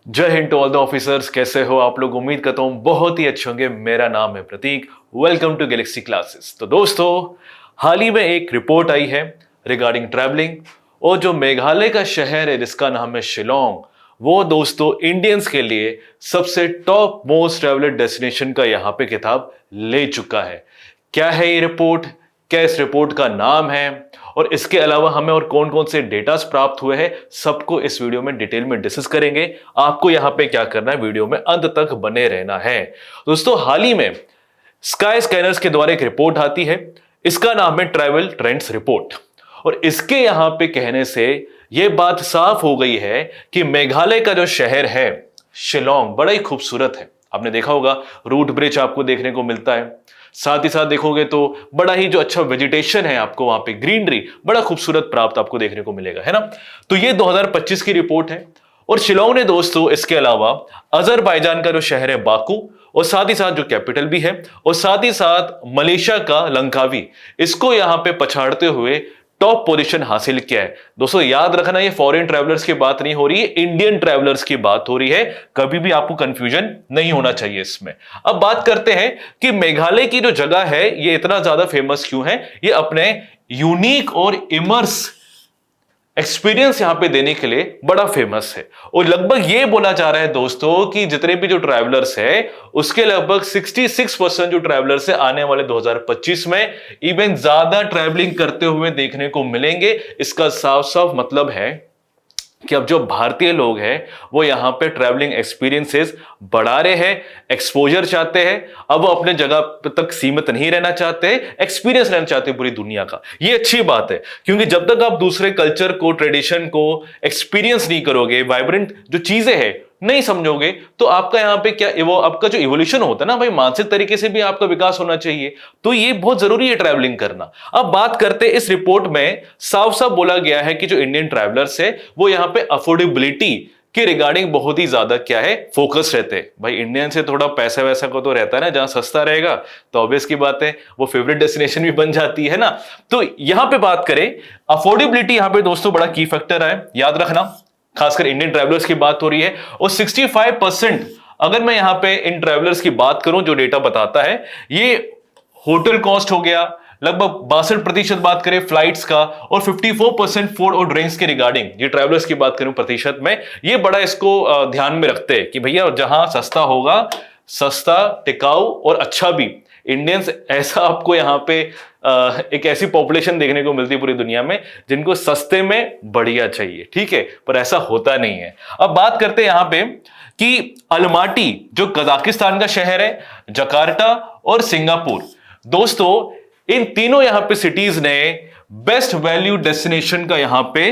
जय हिंद to all the officers. कैसे हो आप लोग? उम्मीद करता हूं बहुत ही अच्छे होंगे। मेरा नाम है Prateek. Welcome to Galaxy classes. तो दोस्तों, हाल ही में एक रिपोर्ट आई है रिगार्डिंग ट्रैवलिंग, और जो मेघालय का शहर है जिसका नाम है शिलोंग, वो दोस्तों इंडियंस के लिए सबसे टॉप मोस्ट ट्रैवलर डेस्टिनेशन का यहां पे खिताब ले चुका है। क्या है ये रिपोर्ट, क्या इस रिपोर्ट का नाम है, और इसके अलावा हमें और कौन कौन से डेटास प्राप्त हुए हैं, सबको इस वीडियो में डिटेल में डिस्कस करेंगे। आपको यहां पे क्या करना है, वीडियो में अंत तक बने रहना है। दोस्तों, हाल ही में स्काई स्कैनर्स के द्वारा एक रिपोर्ट आती है, इसका नाम है ट्रैवल ट्रेंड्स रिपोर्ट, और इसके यहां पे कहने से यह बात साफ हो गई है कि मेघालय का जो शहर है शिलोंग बड़ा ही खूबसूरत है। आपने देखा होगा, रूट ब्रिज आपको देखने को मिलता है, साथ ही साथ देखोगे तो बड़ा ही जो अच्छा वेजिटेशन है, आपको वहां पे ग्रीनरी बड़ा खूबसूरत प्राप्त आपको देखने को मिलेगा, है ना। तो ये 2025 की रिपोर्ट है। और शिलोंग ने दोस्तों इसके अलावा अजरबैजान का जो शहर है बाकू, और साथ ही साथ जो कैपिटल भी है, और साथ ही साथ मलेशिया का लंकावी, इसको यहां पे पछाड़ते हुए टॉप पोजीशन हासिल किया है। दोस्तों याद रखना, ये फॉरेन ट्रैवलर्स की बात नहीं हो रही है, इंडियन ट्रैवलर्स की बात हो रही है। कभी भी आपको कंफ्यूजन नहीं होना चाहिए इसमें। अब बात करते हैं कि मेघालय की जो जगह है ये इतना ज्यादा फेमस क्यों है। ये अपने यूनिक और इमर्स एक्सपीरियंस यहां पे देने के लिए बड़ा फेमस है। और लगभग ये बोला जा रहा है दोस्तों कि जितने भी जो ट्रैवलर्स है उसके लगभग 66% जो ट्रैवलर्स है आने वाले 2025 में इवन ज्यादा ट्रैवलिंग करते हुए देखने को मिलेंगे। इसका साफ साफ मतलब है कि अब जो भारतीय लोग हैं वो यहां पे ट्रैवलिंग एक्सपीरियंसेस बढ़ा रहे हैं, एक्सपोजर चाहते हैं। अब वो अपने जगह तक सीमित नहीं रहना चाहते, एक्सपीरियंस रहना चाहते पूरी दुनिया का। ये अच्छी बात है, क्योंकि जब तक आप दूसरे कल्चर को, ट्रेडिशन को एक्सपीरियंस नहीं करोगे, वाइब्रेंट जो चीजें हैं नहीं समझोगे, तो आपका यहां पे क्या वो आपका जो इवोल्यूशन होता है ना भाई, मानसिक तरीके से भी आपका विकास होना चाहिए। तो ये बहुत जरूरी है ट्रैवलिंग करना। अब बात करते हैं, इस रिपोर्ट में साफ साफ बोला गया है कि जो इंडियन ट्रैवलर्स है वो यहां पे अफोर्डेबिलिटी के रिगार्डिंग बहुत ही ज्यादा क्या है, फोकस रहते हैं। भाई इंडियन से थोड़ा पैसा वैसा को तो रहता है ना, जहां सस्ता रहेगा तो ऑब्वियस की बात है वो फेवरेट डेस्टिनेशन भी बन जाती है ना। तो यहां पे बात करें, अफोर्डेबिलिटी यहां पे दोस्तों बड़ा की फैक्टर है, याद रखना। खासकर इंडियन ट्रैवलर्स की बात हो रही है, और 65% अगर मैं यहां पे इन ट्रैवलर्स की बात करूं, जो डेटा बताता है ये होटल कॉस्ट हो गया, लगभग 62% बात करें फ्लाइट्स का, और 54% फूड और ड्रिंक्स के रिगार्डिंग ये ट्रैवलर्स की बात करूं प्रतिशत में, ये बड़ा इसको ध्यान में रखते हैं कि भैया जहां सस्ता होगा, सस्ता, टिकाऊ और अच्छा भी। इंडियंस ऐसा आपको यहाँ पे एक ऐसी पॉपुलेशन देखने को मिलती है पूरी दुनिया में जिनको सस्ते में बढ़िया चाहिए, ठीक है, पर ऐसा होता नहीं है। अब बात करते हैं यहाँ पे कि अलमाटी जो कजाकिस्तान का शहर है, जकार्ता और सिंगापुर, दोस्तों इन तीनों यहां पे सिटीज ने बेस्ट वैल्यू डेस्टिनेशन का यहां पे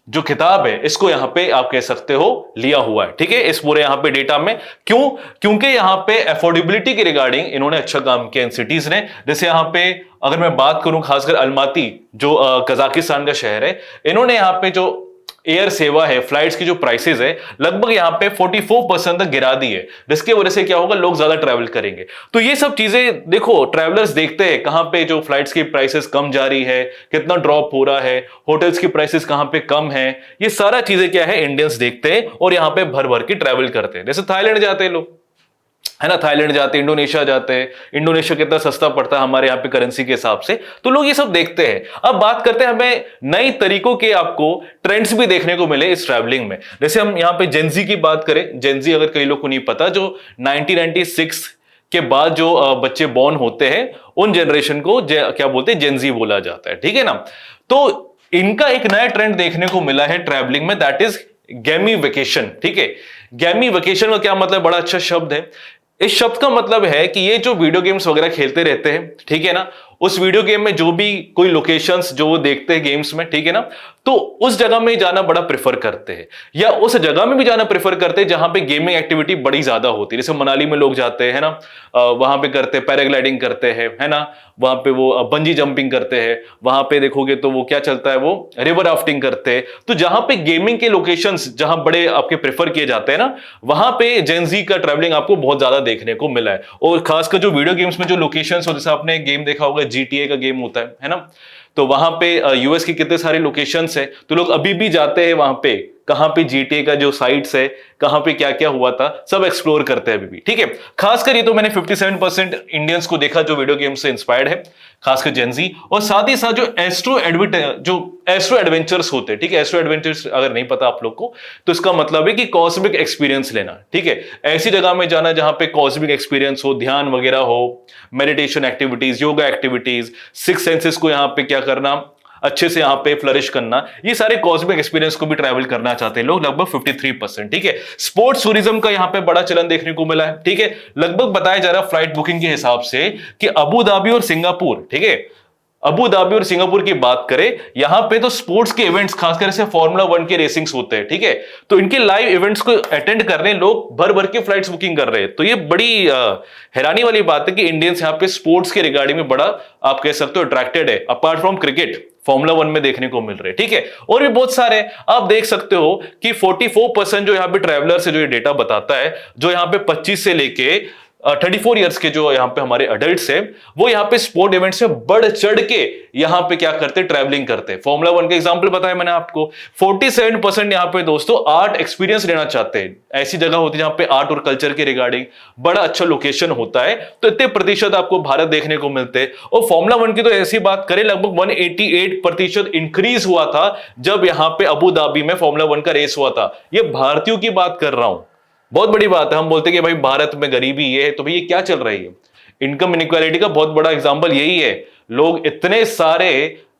जो खिताब है इसको यहां पे आप कह सकते हो लिया हुआ है, ठीक है, इस पूरे यहां पे डेटा में। क्यों? क्योंकि यहां पे अफोर्डेबिलिटी के रिगार्डिंग इन्होंने अच्छा काम किया इन सिटीज ने। जैसे यहां पे अगर मैं बात करूं खासकर अलमाती जो कजाकिस्तान का शहर है, इन्होंने यहां पे जो एयर सेवा है, फ्लाइट्स की जो प्राइसेस है, लगभग यहां पे 44% तक गिरा दी है, जिसकी वजह से क्या होगा, लोग ज्यादा ट्रैवल करेंगे। तो ये सब चीजें देखो, ट्रैवलर्स देखते हैं कहां पे जो फ्लाइट्स की प्राइसेस कम जा रही है, कितना ड्रॉप हो रहा है, होटल्स की प्राइसेस कहां पे कम है, ये सारा चीजें क्या है इंडियंस देखते हैं और यहां पे भर भर के ट्रैवल करते हैं। जैसे थाईलैंड जाते हैं लोग, है ना, थाईलैंड जाते हैं, इंडोनेशिया जाते हैं, इंडोनेशिया कितना सस्ता पड़ता है हमारे यहाँ पे करेंसी के हिसाब से, तो लोग ये सब देखते हैं। अब बात करते हैं, हमें नई तरीकों के आपको ट्रेंड्स भी देखने को मिले इस ट्रैवलिंग में। जैसे हम यहाँ पे जेनजी की बात करें, जेनजी अगर कई लोग को नहीं पता, जो 1996 के बाद जो बच्चे बॉर्न होते हैं उन जनरेशन को क्या बोलते हैं, जेनजी बोला जाता है, ठीक है ना। तो इनका एक नया ट्रेंड देखने को मिला है ट्रैवलिंग में, दैट इज गैमी वेकेशन, ठीक है। गैमी वेकेशन का क्या मतलब, बड़ा अच्छा शब्द है। इस शब्द का मतलब है कि ये जो वीडियो गेम्स वगैरह खेलते रहते हैं, ठीक है ना, उस वीडियो गेम में जो भी कोई लोकेशंस जो वो देखते हैं गेम्स में, ठीक है ना, तो उस जगह में जाना बड़ा प्रेफर करते हैं, या उस जगह में भी जाना प्रेफर करते हैं जहां पे गेमिंग एक्टिविटी बड़ी ज्यादा होती है। जैसे मनाली में लोग जाते हैं ना, वहां पे करते हैं, पैराग्लाइडिंग करते हैं, है ना, वहां पे वो बंजी जंपिंग करते हैं, वहां पे देखोगे तो वो क्या चलता है, वो रिवर राफ्टिंग करते हैं। तो जहां पे गेमिंग के लोकेशंस जहां बड़े आपके प्रेफर किए जाते हैं ना, वहां पे जेनजी का ट्रैवलिंग आपको बहुत ज्यादा देखने को मिला है। और खासकर जो वीडियो गेम्स में जो लोकेशंस हो, जैसे आपने गेम देखा होगा, GTA का गेम होता है ना, तो वहां पे यूएस की कितने सारे लोकेशंस है, तो लोग अभी भी जाते हैं वहां पे कहां पे जीटीए का जो साइट्स है, कहां पे क्या क्या हुआ था, सब एक्सप्लोर करते हैं अभी भी, ठीक है। खासकर ये तो मैंने 57% इंडियंस को देखा जो वीडियो गेम से इंस्पायर्ड है, खासकर जेनजी, और साथ ही साथ जो एस्ट्रो एडवेंचर्स होते हैं, ठीक है। एस्ट्रो एडवेंचर्स अगर नहीं पता आप लोग को, तो इसका मतलब है कि कॉस्मिक एक्सपीरियंस लेना, ठीक है। ऐसी जगह में जाना जहां पे कॉस्मिक एक्सपीरियंस हो, ध्यान वगैरह हो, meditation activities, yoga activities, six senses को यहां पे क्या करना, अच्छे से यहां पे फ्लरिश करना, ये सारे कॉस्मिक एक्सपीरियंस को भी ट्रैवल करना चाहते हैं लोग, लगभग 53%, ठीक है। स्पोर्ट्स टूरिज्म का यहां पे बड़ा चलन देखने को मिला है, ठीक है। लगभग बताया जा रहा है फ्लाइट बुकिंग के हिसाब से कि अबू धाबी और सिंगापुर, ठीक है, अबू धाबी और सिंगापुर की बात करें, यहां पे तो स्पोर्ट्स के इवेंट्स, खासकर से फॉर्मूला 1 के रेसिंग्स होते हैं, ठीक है। तो इनके लाइव इवेंट्स को अटेंड करने लोग भर भर के फ्लाइट्स बुकिंग कर रहे हैं। तो ये बड़ी हैरानी वाली बात है कि इंडियंस यहां पे स्पोर्ट्स के रिगार्डिंग में बड़ा, आप कह सकते हो, अट्रैक्टेड है। अपार्ट फ्रॉम क्रिकेट, फॉर्मूला 1 में देखने को मिल रहे हैं, ठीक है। और भी बहुत सारे आप देख सकते हो कि 44% जो यहां पे ट्रैवलर से जो ये डेटा बताता है, जो यहां पे 25 से लेके 34 ईयर्स के जो यहां पे हमारे अडल्ट्स हैं, वो यहां पे स्पोर्ट इवेंट्स में बढ़ चढ़ के यहां पे क्या करते, ट्रैवलिंग करते हैं। फॉर्मूला 1 का एग्जांपल बताया मैंने आपको। 47% यहां पे दोस्तों आर्ट एक्सपीरियंस लेना चाहते हैं। ऐसी जगह होती है जहां पे आर्ट और कल्चर के रिगार्डिंग बड़ा अच्छा लोकेशन होता है, तो इतने प्रतिशत आपको भारत देखने को मिलते हैं। और फॉर्मूला 1 की तो ऐसी बात करें, लगभग 188% इंक्रीज हुआ था जब यहां पे अबू धाबी में फॉर्मूला 1 का रेस हुआ था। ये भारतीयों की बात कर रहा हूं, बहुत बड़ी बात है। हम बोलते हैं कि भाई भारत में गरीबी ये है, तो भाई ये क्या चल रही है? इनकम इनइक्वालिटी का बहुत बड़ा एग्जांपल यही है। लोग इतने सारे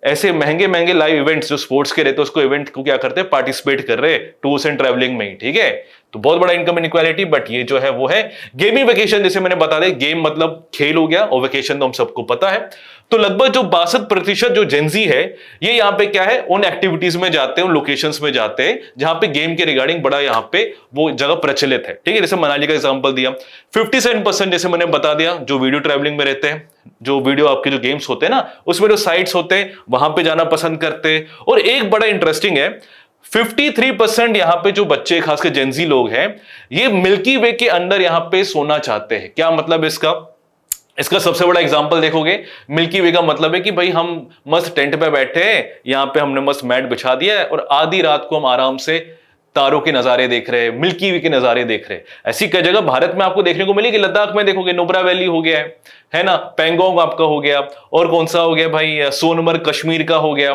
ऐसे महंगे महंगे लाइव इवेंट्स जो स्पोर्ट्स के रहते हैं, उसको इवेंट को क्या करते हैं, पार्टिसिपेट कर रहे हैं टूर्स एंड ट्रैवलिंग में ही, ठीक है। तो बहुत बड़ा इनकम इनइक्वालिटी। बट ये जो है वो है गेमिंग वेकेशन, जैसे मैंने बता दिया, गेम मतलब खेल हो गया, और वेकेशन तो हम सबको पता है। तो लगभग जो 62% जो जेंजी है, ये यहाँ पे क्या है, उन एक्टिविटीज में जाते हैं, उन लोकेशंस में जाते हैं जहां पे गेम के रिगार्डिंग बड़ा यहाँ पे वो जगह प्रचलित है, ठीक है। जैसे मनाली का एग्जांपल दिया। 57% जैसे मैंने बता दिया जो वीडियो ट्रैवलिंग में रहते हैं, जो वीडियो आपके जो गेम्स होते हैं ना, उसमें जो साइट्स होते हैं वहां पे जाना पसंद करते हैं। और एक बड़ा इंटरेस्टिंग है, 53% यहां पे जो बच्चे, खासकर जेंजी लोग हैं, ये मिल्की वे के अंदर यहां पे सोना चाहते हैं। क्या मतलब इसका सबसे बड़ा एग्जांपल देखोगे, मिल्की वे का मतलब है कि भाई हम मस्त टेंट पे बैठे हैं, यहां पे हमने मस्त मैट बिछा दिया है और आधी रात को हम आराम से तारों के नजारे देख रहे हैं, मिल्की वे के नजारे देख रहे हैं। ऐसी कई जगह भारत में आपको देखने को मिलेगी। लद्दाख में देखोगे नुब्रा वैली हो गया है ना, पैंगोंग आपका हो गया, और कौन सा हो गया भाई, सोनमर्ग कश्मीर का हो गया,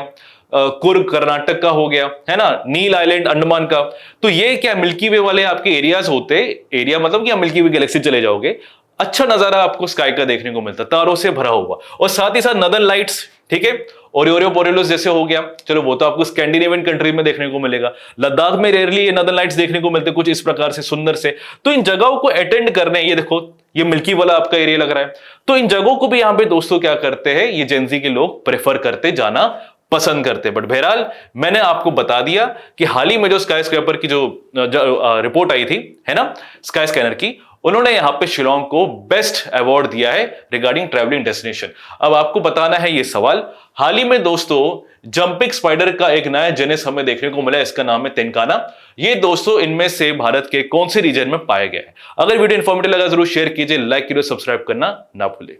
कुर्ग कर्नाटक का हो गया, है ना, नील आइलैंड अंडमान का। तो ये क्या मिल्की वे वाले आपके एरियाज होते, एरिया मतलब क्या, मिल्की वे गैलेक्सी चले जाओगे, अच्छा नजारा आपको स्काई का देखने को मिलता, तारों से भरा हुआ। और साथ ही साथ नदर्न लाइट्स, ठीक है, ओरियो बोरेलोस जैसे हो गया, चलो वो तो आपको स्कैंडिनेवियन कंट्री में देखने को मिलेगा। लद्दाख में रेयरली ये नदर्न लाइट्स देखने को मिलते, कुछ इस प्रकार से सुंदर से। तो इन जगहों को अटेंड करने, ये देखो ये मिल्की वाला आपका एरिया लग रहा है, तो इन जगहों को भी यहां पे दोस्तों क्या करते हैं, ये जेंजी के लोग प्रेफर करते, जाना पसंद करते। बट बहरहाल मैंने आपको बता दिया कि हाल ही में जो स्काई स्क्रैपर की जो रिपोर्ट आई थी, है ना, स्काई स्कैनर की, उन्होंने यहां पे शिलोंग को बेस्ट अवार्ड दिया है रिगार्डिंग ट्रैवलिंग डेस्टिनेशन। अब आपको बताना है ये सवाल, हाल ही में दोस्तों जंपिंग स्पाइडर का एक नया जेनस हमें देखने को मिला, इसका नाम है तेनकाना। ये दोस्तों इनमें से भारत के कौन से रीजन में पाया गया है? अगर वीडियो इंफॉर्मेटिव लगा जरूर शेयर कीजिए, लाइक कीजिए, सब्सक्राइब करना ना भूलिए।